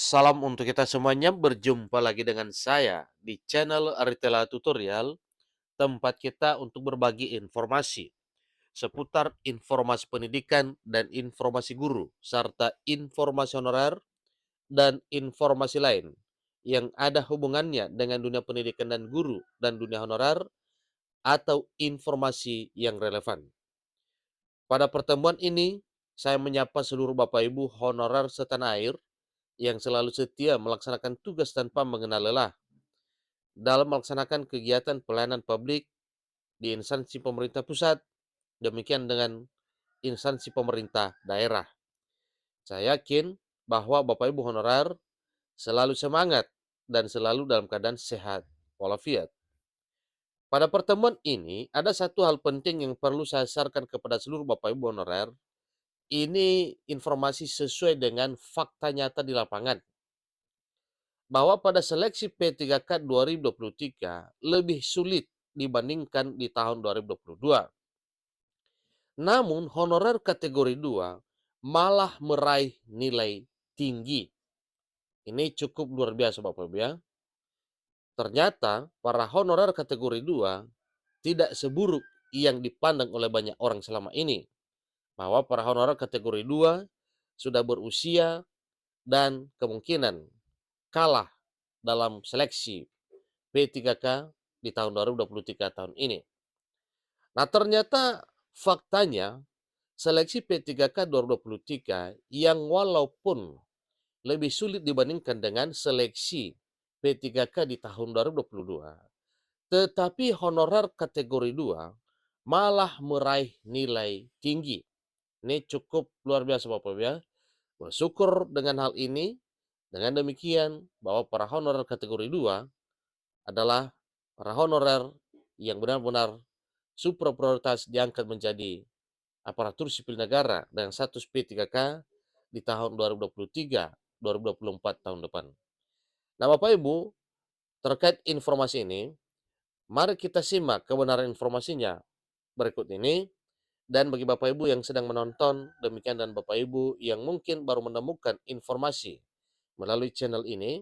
Salam untuk kita semuanya, berjumpa lagi dengan saya di channel Aritela Tutorial, tempat kita untuk berbagi informasi seputar informasi pendidikan dan informasi guru, serta informasi honorer dan informasi lain yang ada hubungannya dengan dunia pendidikan dan guru dan dunia honorer atau informasi yang relevan. Pada pertemuan ini, saya menyapa seluruh Bapak Ibu honorer setanah air yang selalu setia melaksanakan tugas tanpa mengenal lelah dalam melaksanakan kegiatan pelayanan publik di instansi pemerintah pusat, demikian dengan instansi pemerintah daerah. Saya yakin bahwa Bapak Ibu honorer selalu semangat dan selalu dalam keadaan sehat walafiat. Pada pertemuan ini, ada satu hal penting yang perlu saya sarankan kepada seluruh Bapak Ibu honorer. Ini informasi sesuai dengan fakta nyata di lapangan, bahwa pada seleksi P3K 2023 lebih sulit dibandingkan di tahun 2022. Namun honorer kategori 2 malah meraih nilai tinggi. Ini cukup luar biasa Bapak Ibu ya. Ternyata para honorer kategori 2 tidak seburuk yang dipandang oleh banyak orang selama ini. Bahwa para honorer kategori 2 sudah berusia dan kemungkinan kalah dalam seleksi P3K di tahun 2023 tahun ini. Nah, ternyata faktanya seleksi P3K 2023 yang walaupun lebih sulit dibandingkan dengan seleksi P3K di tahun 2022, tetapi honorer kategori 2 malah meraih nilai tinggi. Ini cukup luar biasa Bapak Ibu ya. Bersyukur dengan hal ini. Dengan demikian bahwa para honorer kategori 2 adalah para honorer yang benar-benar super prioritas diangkat menjadi aparatur sipil negara dengan status P3K di tahun 2023-2024 tahun depan. Nah, Bapak Ibu, terkait informasi ini, mari kita simak kebenaran informasinya berikut ini. Dan bagi Bapak Ibu yang sedang menonton, demikian dan Bapak Ibu yang mungkin baru menemukan informasi melalui channel ini,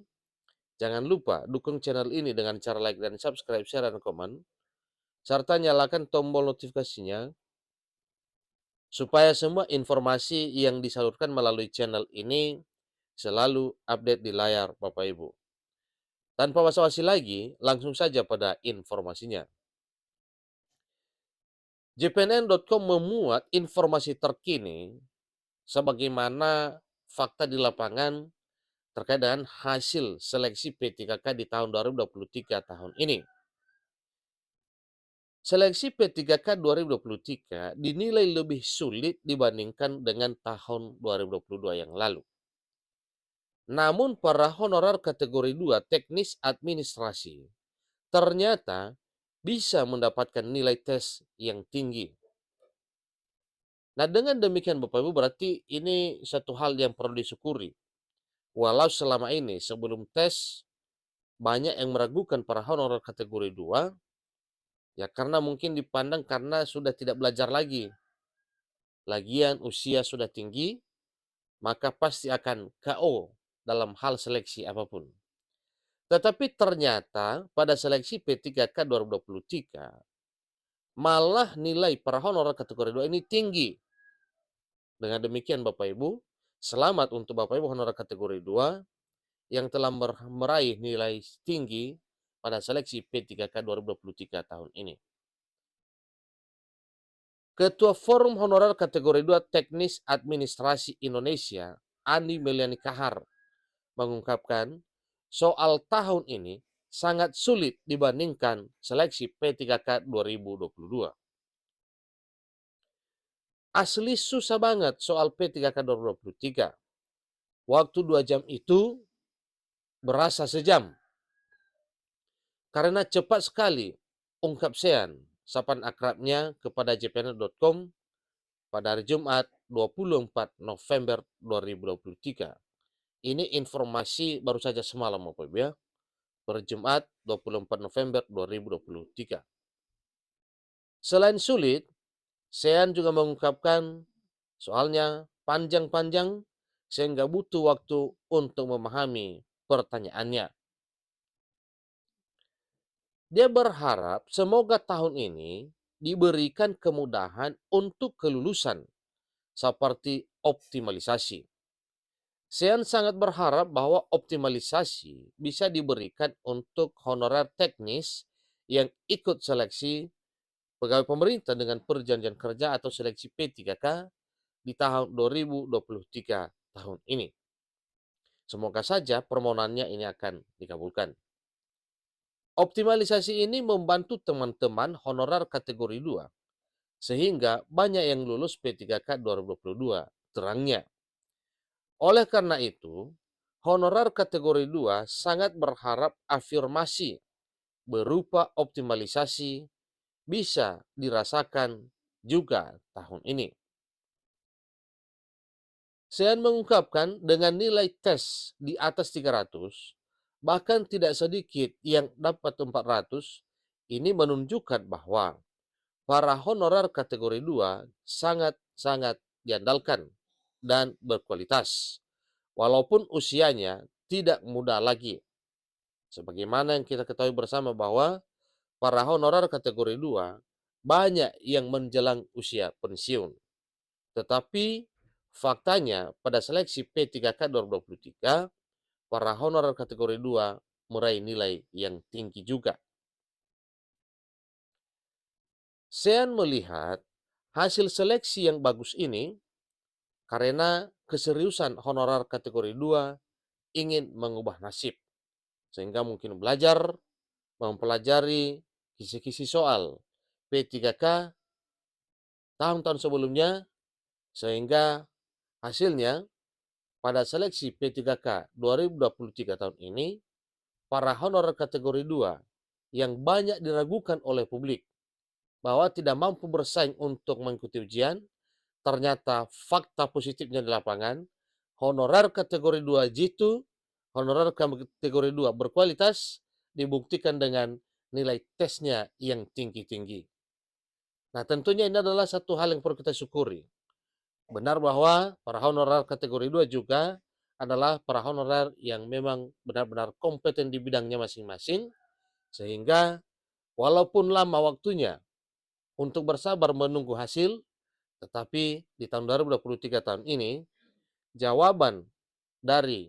jangan lupa dukung channel ini dengan cara like dan subscribe, share, dan komen, serta nyalakan tombol notifikasinya supaya semua informasi yang disalurkan melalui channel ini selalu update di layar Bapak Ibu. Tanpa basa-basi lagi, langsung saja pada informasinya. JPNN.com memuat informasi terkini sebagaimana fakta di lapangan terkait dengan hasil seleksi P3K di tahun 2023 tahun ini. Seleksi P3K 2023 dinilai lebih sulit dibandingkan dengan tahun 2022 yang lalu. Namun para honorer kategori 2 teknis administrasi ternyata bisa mendapatkan nilai tes yang tinggi. Nah, dengan demikian Bapak Ibu berarti ini satu hal yang perlu disyukuri. Walau selama ini sebelum tes banyak yang meragukan para honorer kategori 2, ya karena mungkin dipandang karena sudah tidak belajar lagi. Lagian usia sudah tinggi, maka pasti akan KO dalam hal seleksi apapun. Tetapi ternyata pada seleksi P3K 2023, malah nilai para honorer kategori 2 ini tinggi. Dengan demikian Bapak Ibu, selamat untuk Bapak Ibu honorer kategori 2 yang telah meraih nilai tinggi pada seleksi P3K 2023 tahun ini. Ketua Forum Honorer Kategori 2 Teknis Administrasi Indonesia, Andi Meliani Kahar, mengungkapkan soal tahun ini sangat sulit dibandingkan seleksi P3K 2022. Asli susah banget soal P3K 2023. Waktu 2 jam itu berasa sejam. Karena cepat sekali, ungkap Sean, sapaan akrabnya kepada jpn.com pada hari Jumat 24 November 2023. Ini informasi baru saja semalam Bapak Ibu ya. Berjumat 24 November 2023. Selain sulit, Sean juga mengungkapkan soalnya panjang-panjang sehingga butuh waktu untuk memahami pertanyaannya. Dia berharap semoga tahun ini diberikan kemudahan untuk kelulusan seperti optimalisasi. Sean sangat berharap bahwa optimalisasi bisa diberikan untuk honorer teknis yang ikut seleksi pegawai pemerintah dengan perjanjian kerja atau seleksi P3K di tahun 2023 tahun ini. Semoga saja permohonannya ini akan dikabulkan. Optimalisasi ini membantu teman-teman honorer kategori 2 sehingga banyak yang lulus P3K 2022 terangnya. Oleh karena itu, honorer kategori 2 sangat berharap afirmasi berupa optimalisasi bisa dirasakan juga tahun ini. Sean mengungkapkan dengan nilai tes di atas 300, bahkan tidak sedikit yang dapat 400, ini menunjukkan bahwa para honorer kategori 2 sangat-sangat diandalkan dan berkualitas, walaupun usianya tidak muda lagi. Sebagaimana yang kita ketahui bersama bahwa para honorer kategori 2 banyak yang menjelang usia pensiun. Tetapi faktanya pada seleksi P3K 2023, para honorer kategori 2 meraih nilai yang tinggi juga. Sean melihat hasil seleksi yang bagus ini karena keseriusan honorer kategori 2 ingin mengubah nasib, sehingga mungkin belajar, mempelajari kisi-kisi soal P3K tahun-tahun sebelumnya, sehingga hasilnya pada seleksi P3K 2023 tahun ini, para honorer kategori 2 yang banyak diragukan oleh publik bahwa tidak mampu bersaing untuk mengikuti ujian, ternyata fakta positifnya di lapangan, honorer kategori 2 jitu, honorer kategori 2 berkualitas, dibuktikan dengan nilai tesnya yang tinggi-tinggi. Nah, tentunya ini adalah satu hal yang perlu kita syukuri. Benar bahwa para honorer kategori 2 juga adalah para honorer yang memang benar-benar kompeten di bidangnya masing-masing, sehingga walaupun lama waktunya untuk bersabar menunggu hasil, tetapi di tahun 2023 tahun ini, jawaban dari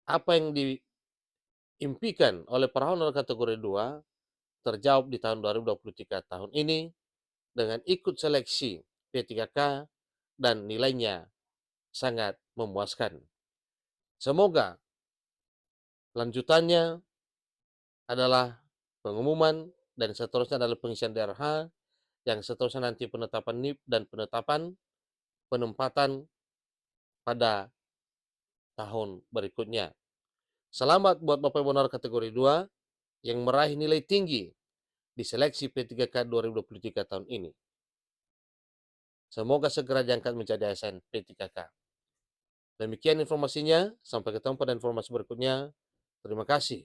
apa yang diimpikan oleh para honorer kategori 2 terjawab di tahun 2023 tahun ini dengan ikut seleksi P3K dan nilainya sangat memuaskan. Semoga lanjutannya adalah pengumuman dan seterusnya adalah pengisian DRH, yang seterusnya nanti penetapan NIP dan penetapan penempatan pada tahun berikutnya. Selamat buat Bapak Ibu honorer kategori 2 yang meraih nilai tinggi di seleksi P3K 2023 tahun ini. Semoga segera diangkat menjadi ASN P3K. Demikian informasinya, sampai ketemu pada informasi berikutnya. Terima kasih.